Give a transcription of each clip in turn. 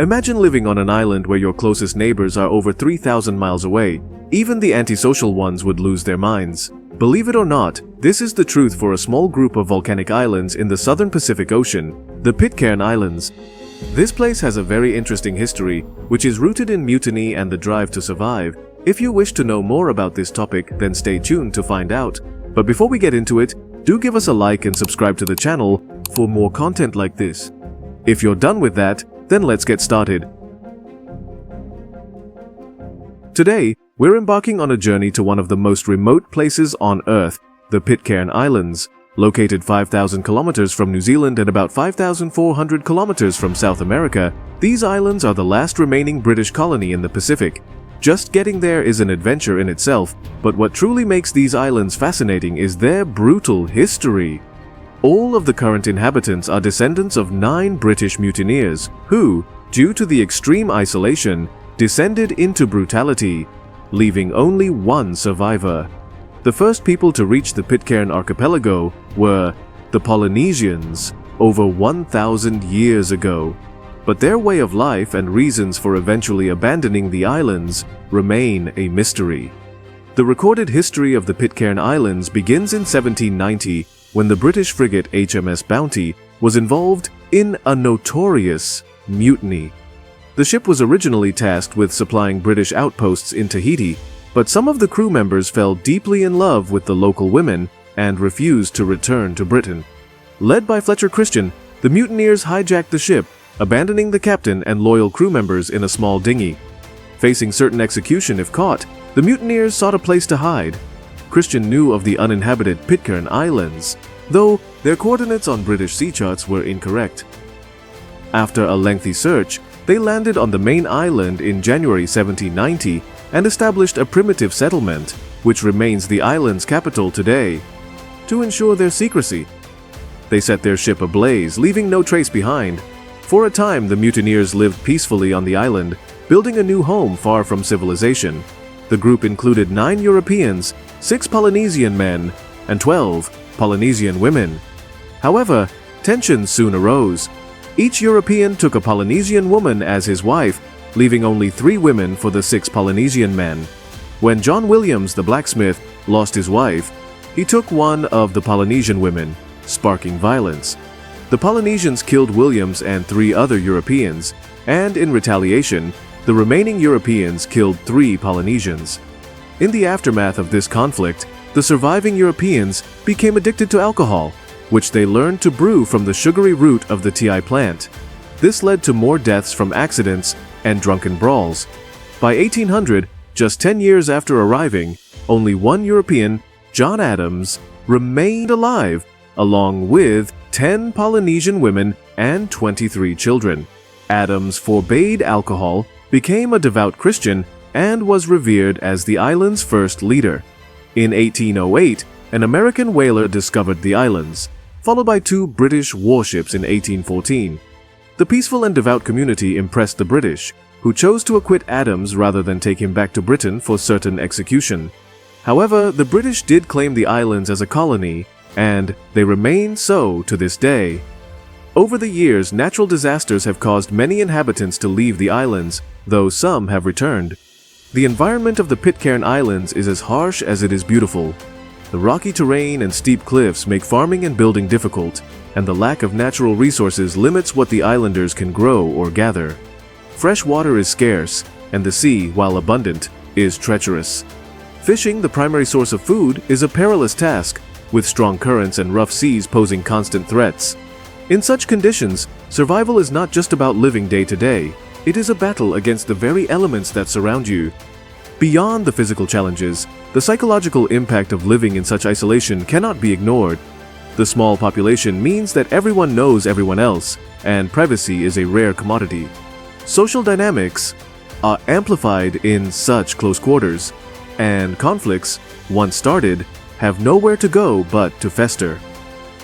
Imagine living on an island where your closest neighbors are over 3,000 miles away. Even the antisocial ones would lose their minds. Believe it or not, this is the truth for a small group of volcanic islands in the southern Pacific Ocean, the Pitcairn Islands. This place has a very interesting history, which is rooted in mutiny and the drive to survive. If you wish to know more about this topic, then stay tuned to find out. But before we get into it, do give us a like and subscribe to the channel for more content like this. If you're done with that, then let's get started. Today, we're embarking on a journey to one of the most remote places on Earth, the Pitcairn Islands. Located 5,000 kilometers from New Zealand and about 5,400 kilometers from South America, these islands are the last remaining British colony in the Pacific. Just getting there is an adventure in itself, but what truly makes these islands fascinating is their brutal history. All of the current inhabitants are descendants of 9 British mutineers who, due to the extreme isolation, descended into brutality, leaving only one survivor. The first people to reach the Pitcairn archipelago were the Polynesians over 1,000 years ago. But their way of life and reasons for eventually abandoning the islands remain a mystery. The recorded history of the Pitcairn Islands begins in 1790 when the British frigate HMS Bounty was involved in a notorious mutiny. The ship was originally tasked with supplying British outposts in Tahiti, but some of the crew members fell deeply in love with the local women and refused to return to Britain. Led by Fletcher Christian, the mutineers hijacked the ship, abandoning the captain and loyal crew members in a small dinghy. Facing certain execution if caught, the mutineers sought a place to hide. Christian knew of the uninhabited Pitcairn Islands, though their coordinates on British sea charts were incorrect. After a lengthy search, they landed on the main island in January 1790 and established a primitive settlement, which remains the island's capital today. To ensure their secrecy, they set their ship ablaze, leaving no trace behind. For a time, the mutineers lived peacefully on the island, building a new home far from civilization. The group included 9 Europeans, 6 Polynesian men, and 12 Polynesian women. However, tensions soon arose. Each European took a Polynesian woman as his wife, leaving only 3 women for the 6 Polynesian men. When John Williams, the blacksmith, lost his wife, he took one of the Polynesian women, sparking violence. The Polynesians killed Williams and 3 other Europeans, and in retaliation, the remaining Europeans killed 3 Polynesians. In the aftermath of this conflict, the surviving Europeans became addicted to alcohol, which they learned to brew from the sugary root of the tea plant. This led to more deaths from accidents and drunken brawls. By 1800, just 10 years after arriving, only 1 European, John Adams, remained alive, along with 10 Polynesian women and 23 children. Adams forbade alcohol, became a devout Christian, and was revered as the island's first leader. In 1808, an American whaler discovered the islands, followed by 2 British warships in 1814. The peaceful and devout community impressed the British, who chose to acquit Adams rather than take him back to Britain for certain execution. However, the British did claim the islands as a colony, and they remain so to this day. Over the years, natural disasters have caused many inhabitants to leave the islands, though some have returned. The environment of the Pitcairn Islands is as harsh as it is beautiful. The rocky terrain and steep cliffs make farming and building difficult, and the lack of natural resources limits what the islanders can grow or gather. Fresh water is scarce, and the sea, while abundant, is treacherous. Fishing, the primary source of food, is a perilous task, with strong currents and rough seas posing constant threats. In such conditions, survival is not just about living day to day, it is a battle against the very elements that surround you. Beyond the physical challenges, the psychological impact of living in such isolation cannot be ignored. The small population means that everyone knows everyone else, and privacy is a rare commodity. Social dynamics are amplified in such close quarters, and conflicts, once started, have nowhere to go but to fester.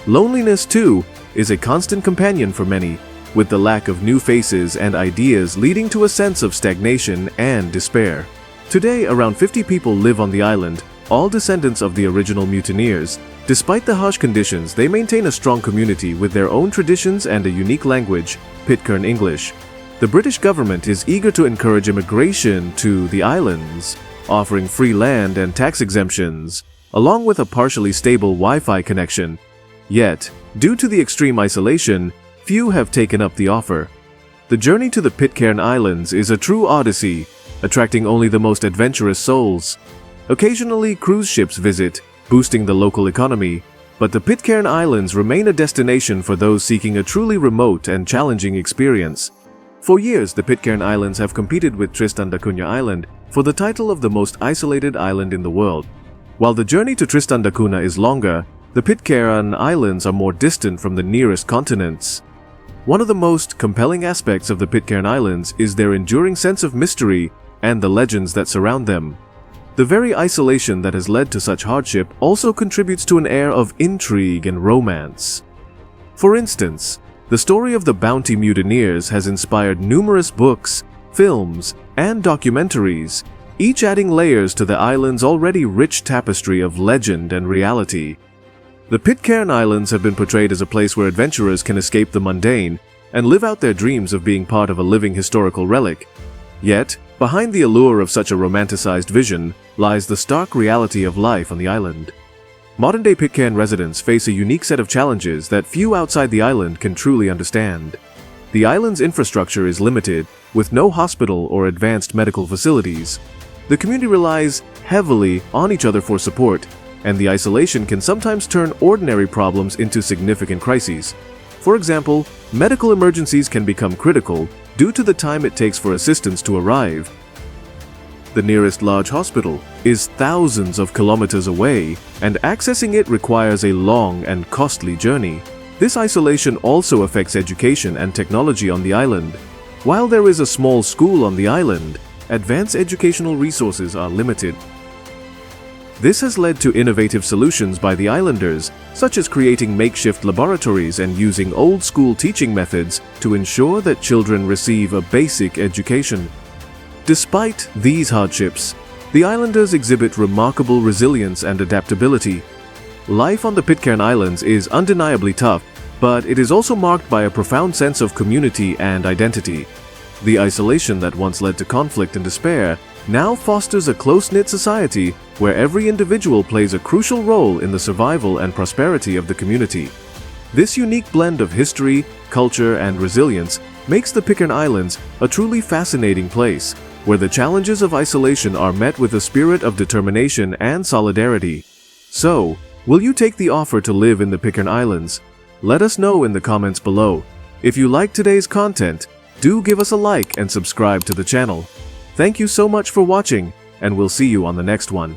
Loneliness, too, is a constant companion for many, with the lack of new faces and ideas leading to a sense of stagnation and despair. Today, around 50 people live on the island, all descendants of the original mutineers. Despite the harsh conditions, they maintain a strong community with their own traditions and a unique language, Pitcairn English. The British government is eager to encourage immigration to the islands, offering free land and tax exemptions, along with a partially stable Wi-Fi connection. Yet, due to the extreme isolation, few have taken up the offer. The journey to the Pitcairn Islands is a true odyssey, attracting only the most adventurous souls. Occasionally, cruise ships visit, boosting the local economy, but the Pitcairn Islands remain a destination for those seeking a truly remote and challenging experience. For years, the Pitcairn Islands have competed with Tristan da Cunha Island for the title of the most isolated island in the world. While the journey to Tristan da Cunha is longer, the Pitcairn Islands are more distant from the nearest continents. One of the most compelling aspects of the Pitcairn Islands is their enduring sense of mystery and the legends that surround them. The very isolation that has led to such hardship also contributes to an air of intrigue and romance. For instance, the story of the Bounty Mutineers has inspired numerous books, films, and documentaries, each adding layers to the island's already rich tapestry of legend and reality. The Pitcairn Islands have been portrayed as a place where adventurers can escape the mundane and live out their dreams of being part of a living historical relic. Yet, behind the allure of such a romanticized vision lies the stark reality of life on the island. Modern-day Pitcairn residents face a unique set of challenges that few outside the island can truly understand. The island's infrastructure is limited, with no hospital or advanced medical facilities. The community relies heavily on each other for support, and the isolation can sometimes turn ordinary problems into significant crises. For example, medical emergencies can become critical due to the time it takes for assistance to arrive. The nearest large hospital is thousands of kilometers away, and accessing it requires a long and costly journey. This isolation also affects education and technology on the island. While there is a small school on the island, advanced educational resources are limited. This has led to innovative solutions by the islanders, such as creating makeshift laboratories and using old-school teaching methods to ensure that children receive a basic education. Despite these hardships, the islanders exhibit remarkable resilience and adaptability. Life on the Pitcairn Islands is undeniably tough, but it is also marked by a profound sense of community and identity. The isolation that once led to conflict and despair now fosters a close-knit society where every individual plays a crucial role in the survival and prosperity of the community. This unique blend of history, culture, and resilience makes the Pitcairn Islands a truly fascinating place, where the challenges of isolation are met with a spirit of determination and solidarity. So, will you take the offer to live in the Pitcairn Islands? Let us know in the comments below. If you like today's content, do give us a like and subscribe to the channel. Thank you so much for watching, and we'll see you on the next one.